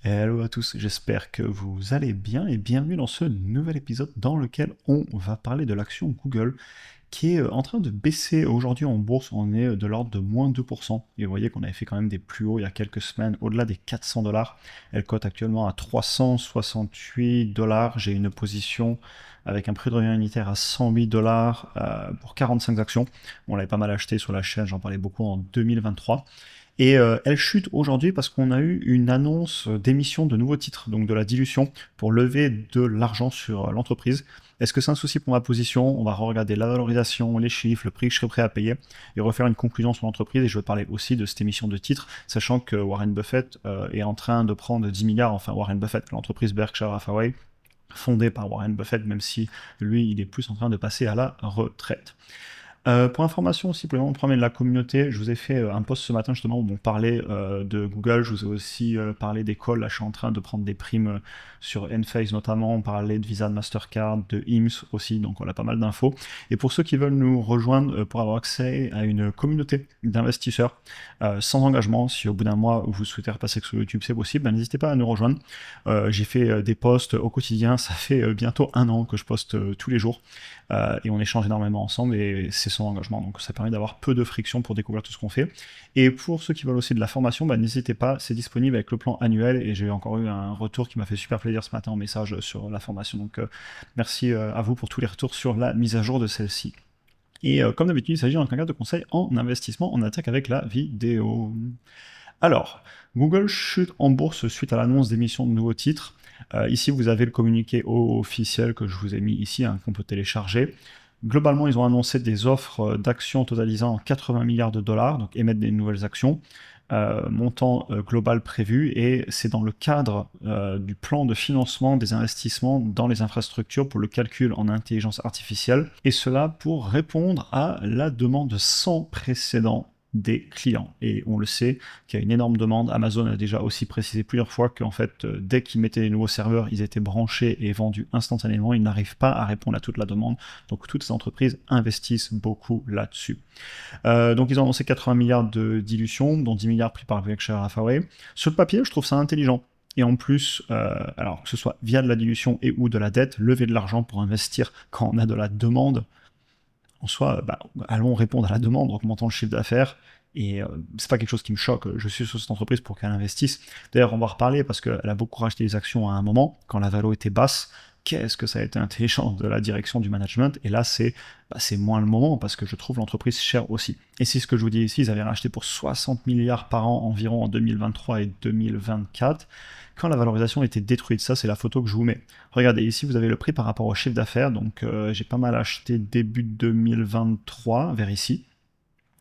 Hello à tous, j'espère que vous allez bien et bienvenue dans ce nouvel épisode dans lequel on va parler de l'action Google qui est en train de baisser aujourd'hui en bourse. On est de l'ordre de moins 2%. Et vous voyez qu'on avait fait quand même des plus hauts il y a quelques semaines, au-delà des 400 dollars. Elle cote actuellement à 368 dollars. J'ai une position avec un prix de revient unitaire à 108 dollars pour 45 actions. On l'avait pas mal acheté sur la chaîne, j'en parlais beaucoup en 2023. Et elle chute aujourd'hui parce qu'on a eu une annonce d'émission de nouveaux titres, donc de la dilution, pour lever de l'argent sur l'entreprise. Est-ce que c'est un souci pour ma position? On va regarder la valorisation, les chiffres, le prix que je serais prêt à payer et refaire une conclusion sur l'entreprise. Et je vais parler aussi de cette émission de titres, sachant que Warren Buffett est en train de prendre 10 milliards, enfin Warren Buffett, l'entreprise Berkshire Hathaway, fondée par Warren Buffett, même si lui, il est plus en train de passer à la retraite. Pour information aussi, pour les membres de la communauté, je vous ai fait un post ce matin justement où on parlait de Google, je vous ai aussi parlé des calls, là je suis en train de prendre des primes sur Enphase notamment, on parlait de Visa, de Mastercard, de IMSS aussi, donc on a pas mal d'infos. Et pour ceux qui veulent nous rejoindre pour avoir accès à une communauté d'investisseurs sans engagement, si au bout d'un mois vous souhaitez repasser sur YouTube c'est possible, ben, n'hésitez pas à nous rejoindre. J'ai fait des posts au quotidien, ça fait bientôt un an que je poste tous les jours. Et on échange énormément ensemble et c'est son engagement. Donc ça permet d'avoir peu de friction pour découvrir tout ce qu'on fait. Et pour ceux qui veulent aussi de la formation, bah, n'hésitez pas, c'est disponible avec le plan annuel et j'ai encore eu un retour qui m'a fait super plaisir ce matin en message sur la formation. Donc merci à vous pour tous les retours sur la mise à jour de celle-ci. Et comme d'habitude, il s'agit d'un cadre de conseil en investissement. On attaque avec la vidéo. Alors, Google chute en bourse suite à l'annonce d'émission de nouveaux titres. Ici, vous avez le communiqué officiel que je vous ai mis ici, hein, qu'on peut télécharger. Globalement, ils ont annoncé des offres d'actions totalisant 80 milliards de dollars, donc émettre des nouvelles actions, montant global prévu, et c'est dans le cadre du plan de financement des investissements dans les infrastructures pour le calcul en intelligence artificielle, et cela pour répondre à la demande sans précédent des clients. Et on le sait qu'il y a une énorme demande. Amazon a déjà aussi précisé plusieurs fois qu'en fait, dès qu'ils mettaient les nouveaux serveurs, ils étaient branchés et vendus instantanément. Ils n'arrivent pas à répondre à toute la demande. Donc toutes ces entreprises investissent beaucoup là-dessus. Donc ils ont annoncé 80 milliards de dilution, dont 10 milliards pris par Berkshire Hathaway. Sur le papier, je trouve ça intelligent. Et en plus, alors que ce soit via de la dilution et ou de la dette, lever de l'argent pour investir quand on a de la demande, en soi, bah, allons répondre à la demande, augmentant le chiffre d'affaires. Et c'est pas quelque chose qui me choque. Je suis sur cette entreprise pour qu'elle investisse. D'ailleurs, on va reparler parce qu'elle a beaucoup racheté les actions à un moment, quand la valo était basse. Qu'est-ce que ça a été intelligent de la direction du management. Et là, c'est moins le moment parce que je trouve l'entreprise chère aussi. Et c'est ce que je vous dis ici, ils avaient racheté pour 60 milliards par an environ en 2023 et 2024. Quand la valorisation était détruite, ça c'est la photo que je vous mets. Regardez, ici vous avez le prix par rapport au chiffre d'affaires. Donc j'ai pas mal acheté début 2023 vers ici.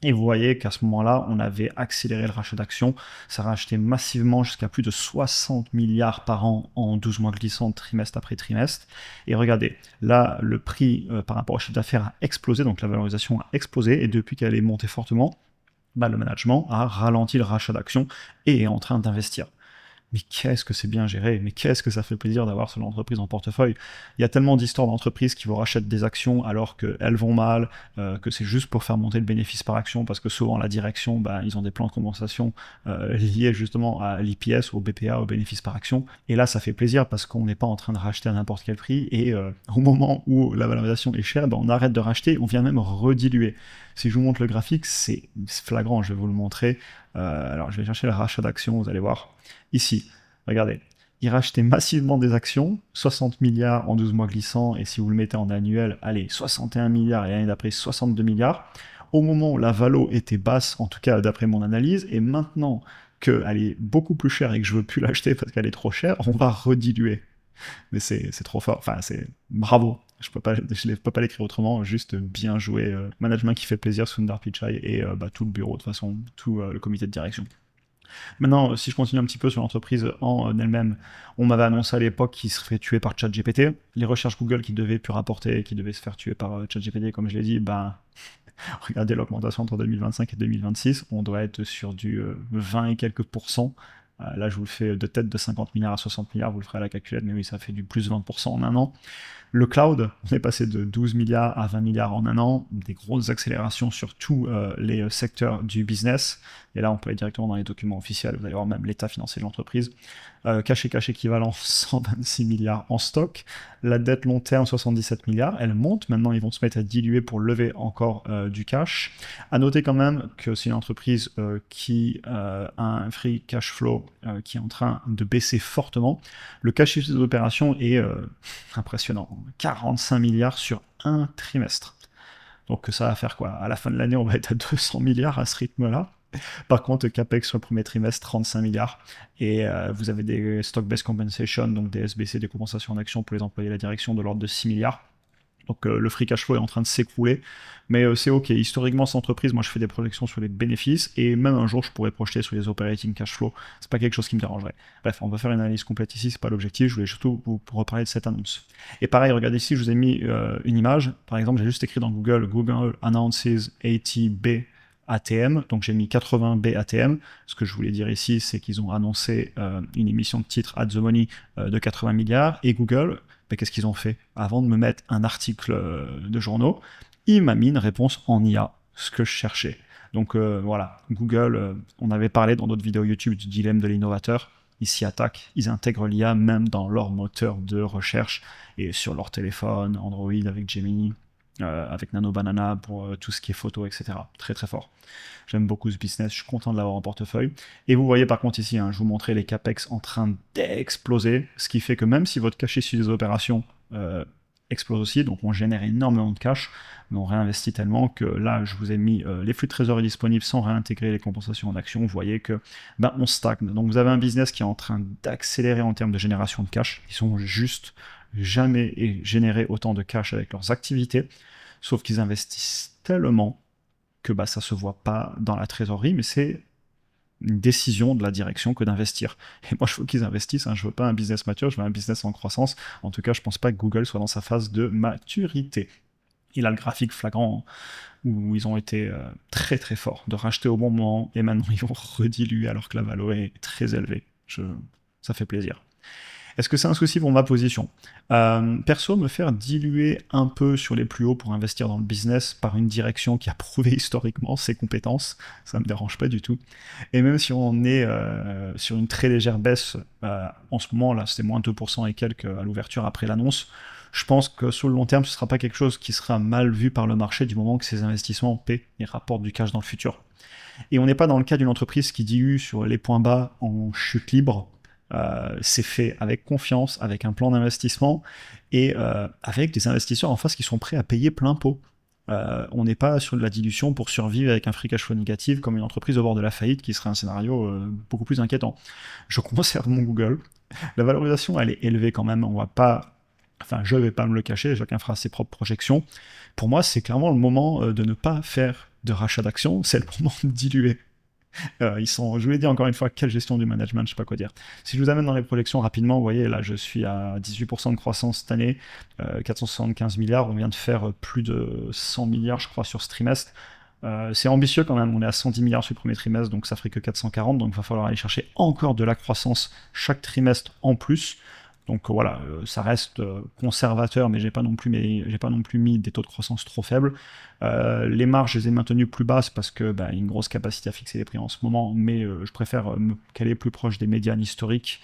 Et vous voyez qu'à ce moment-là, on avait accéléré le rachat d'actions. Ça a racheté massivement jusqu'à plus de 60 milliards par an en 12 mois glissants, trimestre après trimestre. Et regardez, là, le prix par rapport au chiffre d'affaires a explosé, donc la valorisation a explosé. Et depuis qu'elle est montée fortement, bah, le management a ralenti le rachat d'actions et est en train d'investir. Mais qu'est-ce que c'est bien géré, mais qu'est-ce que ça fait plaisir d'avoir cette entreprise en portefeuille. Il y a tellement d'histoires d'entreprises qui vous rachètent des actions alors qu'elles vont mal, que c'est juste pour faire monter le bénéfice par action, parce que souvent la direction, bah, ils ont des plans de compensation liés justement à l'IPS, au BPA, au bénéfice par action. Et là, ça fait plaisir parce qu'on n'est pas en train de racheter à n'importe quel prix, et au moment où la valorisation est chère, bah, on arrête de racheter, on vient même rediluer. Si je vous montre le graphique, c'est flagrant, je vais vous le montrer. Alors je vais chercher le rachat d'actions, vous allez voir. Ici, regardez, il rachetait massivement des actions, 60 milliards en 12 mois glissants, et si vous le mettez en annuel, allez, 61 milliards, et l'année d'après 62 milliards, au moment où la valo était basse, en tout cas d'après mon analyse, et maintenant qu'elle est beaucoup plus chère et que je veux plus l'acheter parce qu'elle est trop chère, on va rediluer. Mais c'est trop fort, enfin c'est bravo, je peux pas l'écrire autrement, juste bien joué, management qui fait plaisir, Sundar Pichai et tout le bureau de toute façon, tout le comité de direction. Maintenant, si je continue un petit peu sur l'entreprise en elle-même, on m'avait annoncé à l'époque qu'il se ferait tuer par ChatGPT. Les recherches Google qui devaient plus rapporter, qui devaient se faire tuer par ChatGPT, comme je l'ai dit, ben, regardez l'augmentation entre 2025 et 2026, on doit être sur du 20 et quelques pourcents. Là, je vous le fais de tête de 50 milliards à 60 milliards, vous le ferez à la calculette, mais oui, ça fait du plus de 20% en un an. Le cloud, on est passé de 12 milliards à 20 milliards en un an, des grosses accélérations sur tous les secteurs du business. Et là, on peut aller directement dans les documents officiels, vous allez voir même l'état financier de l'entreprise. Cash et cash équivalent 126 milliards en stock. La dette long terme 77 milliards, elle monte. Maintenant, ils vont se mettre à diluer pour lever encore du cash. À noter quand même que c'est une entreprise qui a un free cash flow qui est en train de baisser fortement. Le cash chiffre des opérations est impressionnant. 45 milliards sur un trimestre. Donc ça va faire quoi? À la fin de l'année, on va être à 200 milliards à ce rythme-là. Par contre, CAPEX sur le premier trimestre, 35 milliards. Et vous avez des stock-based compensation, donc des SBC, des compensations en action pour les employés de la direction de l'ordre de 6 milliards. Donc le free cash flow est en train de s'écrouler, mais c'est ok. Historiquement, cette entreprise, moi je fais des projections sur les bénéfices, et même un jour je pourrais projeter sur les operating cash flow. C'est pas quelque chose qui me dérangerait. Bref, on va faire une analyse complète ici, c'est pas l'objectif. Je voulais surtout vous reparler de cette annonce. Et pareil, regardez ici, je vous ai mis une image. Par exemple, j'ai juste écrit dans Google announces 80B ATM, donc j'ai mis 80B ATM. Ce que je voulais dire ici, c'est qu'ils ont annoncé une émission de titre at the money de 80 milliards, et Google, qu'est-ce qu'ils ont fait? Avant de me mettre un article de journaux, il m'a mis une réponse en IA, ce que je cherchais. Donc voilà, Google, on avait parlé dans d'autres vidéos YouTube du dilemme de l'innovateur. Ils s'y attaquent, ils intègrent l'IA même dans leur moteur de recherche et sur leur téléphone, Android avec Gemini, avec Nano Banana pour tout ce qui est photo, etc. Très très fort. J'aime beaucoup ce business, je suis content de l'avoir en portefeuille. Et vous voyez par contre ici, je vous montrais les CAPEX en train d'exploser, ce qui fait que même si votre cash issu des opérations explose aussi, donc on génère énormément de cash, mais on réinvestit tellement que là, je vous ai mis les flux de trésorerie disponibles sans réintégrer les compensations en actions. Vous voyez que on stagne. Donc vous avez un business qui est en train d'accélérer en termes de génération de cash. Ils sont juste jamais généré autant de cash avec leurs activités, sauf qu'ils investissent tellement que ça se voit pas dans la trésorerie, mais c'est une décision de la direction que d'investir. Et moi, je veux qu'ils investissent, je veux pas un business mature, je veux un business en croissance. En tout cas, je pense pas que Google soit dans sa phase de maturité. Il a le graphique flagrant où ils ont été très très forts, de racheter au bon moment, et maintenant ils vont rediluer alors que la valeur est très élevée. Ça fait plaisir. Est-ce que c'est un souci pour ma position? Perso, me faire diluer un peu sur les plus hauts pour investir dans le business par une direction qui a prouvé historiquement ses compétences, ça me dérange pas du tout. Et même si on est sur une très légère baisse, en ce moment, là, c'était moins 2% et quelques à l'ouverture après l'annonce, je pense que sur le long terme, ce ne sera pas quelque chose qui sera mal vu par le marché du moment que ces investissements paient et rapportent du cash dans le futur. Et on n'est pas dans le cas d'une entreprise qui dilue sur les points bas en chute libre. C'est fait avec confiance, avec un plan d'investissement et avec des investisseurs en face qui sont prêts à payer plein pot. On n'est pas sur de la dilution pour survivre avec un free cash flow négatif comme une entreprise au bord de la faillite qui serait un scénario beaucoup plus inquiétant. Je conserve mon Google. La valorisation, elle est élevée quand même. Je vais pas me le cacher, chacun fera ses propres projections. Pour moi, c'est clairement le moment de ne pas faire de rachat d'actions, c'est le moment de diluer. Je vous l'ai dit encore une fois, quelle gestion du management, je sais pas quoi dire. Si je vous amène dans les projections rapidement, vous voyez, là, je suis à 18% de croissance cette année, 475 milliards, on vient de faire plus de 100 milliards, je crois, sur ce trimestre. C'est ambitieux quand même, on est à 110 milliards sur le premier trimestre, donc ça ferait que 440, donc il va falloir aller chercher encore de la croissance chaque trimestre en plus. Donc voilà, ça reste conservateur, mais j'ai pas non plus mis des taux de croissance trop faibles. Les marges, je les ai maintenues plus basses parce que y a une grosse capacité à fixer les prix en ce moment, mais je préfère me caler plus proche des médianes historiques.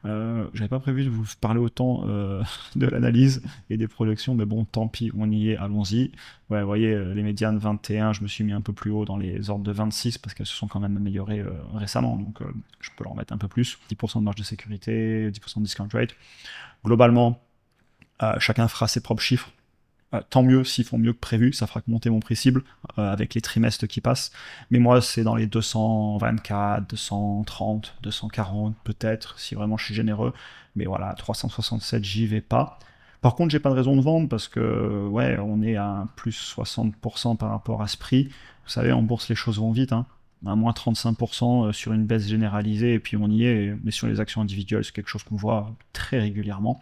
J'avais pas prévu de vous parler autant de l'analyse et des projections, mais bon, tant pis, on y est, allons-y. Ouais, vous voyez, les médianes 21, je me suis mis un peu plus haut dans les ordres de 26 parce qu'elles se sont quand même améliorées récemment, donc je peux leur mettre un peu plus. 10% de marge de sécurité, 10% de discount rate. Globalement, chacun fera ses propres chiffres. Tant mieux s'ils font mieux que prévu, ça fera monter mon prix cible avec les trimestres qui passent. Mais moi, c'est dans les 224, 230, 240 peut-être, si vraiment je suis généreux. Mais voilà, 367, j'y vais pas. Par contre, j'ai pas de raison de vendre parce que, ouais, on est à plus 60% par rapport à ce prix. Vous savez, en bourse, les choses vont vite, à moins 35% sur une baisse généralisée, et puis on y est. Mais sur les actions individuelles, c'est quelque chose qu'on voit très régulièrement.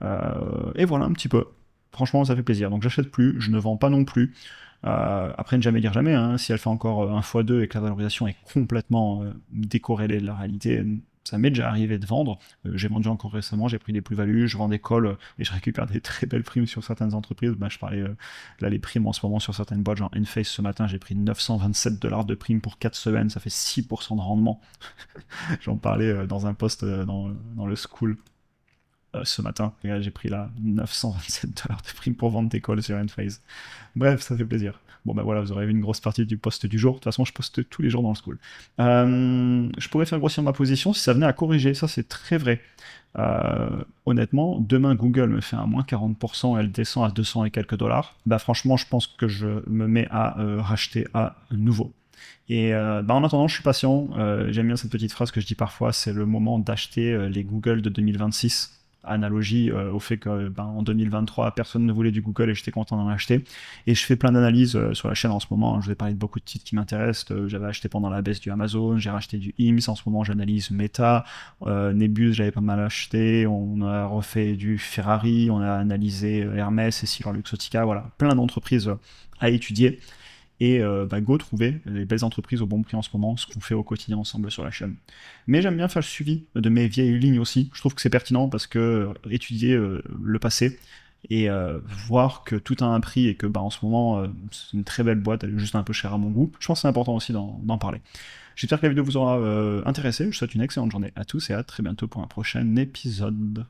Et voilà un petit peu. Franchement, ça fait plaisir. Donc j'achète plus, je ne vends pas non plus. Après, ne jamais dire jamais. Si elle fait encore 1 x 2 et que la valorisation est complètement décorrélée de la réalité, ça m'est déjà arrivé de vendre. J'ai vendu encore récemment, j'ai pris des plus-values, je vends des calls et je récupère des très belles primes sur certaines entreprises. Je parlais là les primes en ce moment sur certaines boîtes, genre Enphase ce matin, j'ai pris 927 $ de primes pour 4 semaines, ça fait 6% de rendement. J'en parlais dans un post dans le school ce matin. Et là, j'ai pris là 927 $ de prime pour vendre des calls sur Enphase. Bref, ça fait plaisir. Bon ben voilà, vous aurez vu une grosse partie du post du jour. De toute façon, je poste tous les jours dans le school. Je pourrais faire grossir ma position si ça venait à corriger. Ça, c'est très vrai. Honnêtement, demain Google me fait un moins 40%, elle descend à 200 et quelques dollars. Bah franchement, je pense que je me mets à racheter à nouveau. Et en attendant, je suis patient. J'aime bien cette petite phrase que je dis parfois, c'est le moment d'acheter les Google de 2026. Analogie au fait que en 2023, personne ne voulait du Google et j'étais content d'en acheter. Et je fais plein d'analyses sur la chaîne en ce moment. Je vous ai parlé de beaucoup de titres qui m'intéressent. J'avais acheté pendant la baisse du Amazon, j'ai racheté du IMS. En ce moment, j'analyse Meta. Nebus, j'avais pas mal acheté. On a refait du Ferrari, on a analysé Hermès, Essilor Luxottica. Voilà, plein d'entreprises à étudier. Et go trouver les belles entreprises au bon prix en ce moment, ce qu'on fait au quotidien ensemble sur la chaîne. Mais j'aime bien faire le suivi de mes vieilles lignes aussi. Je trouve que c'est pertinent parce que étudier le passé et voir que tout a un prix et que en ce moment c'est une très belle boîte, elle est juste un peu chère à mon goût. Je pense que c'est important aussi d'en parler. J'espère que la vidéo vous aura intéressé. Je vous souhaite une excellente journée à tous et à très bientôt pour un prochain épisode.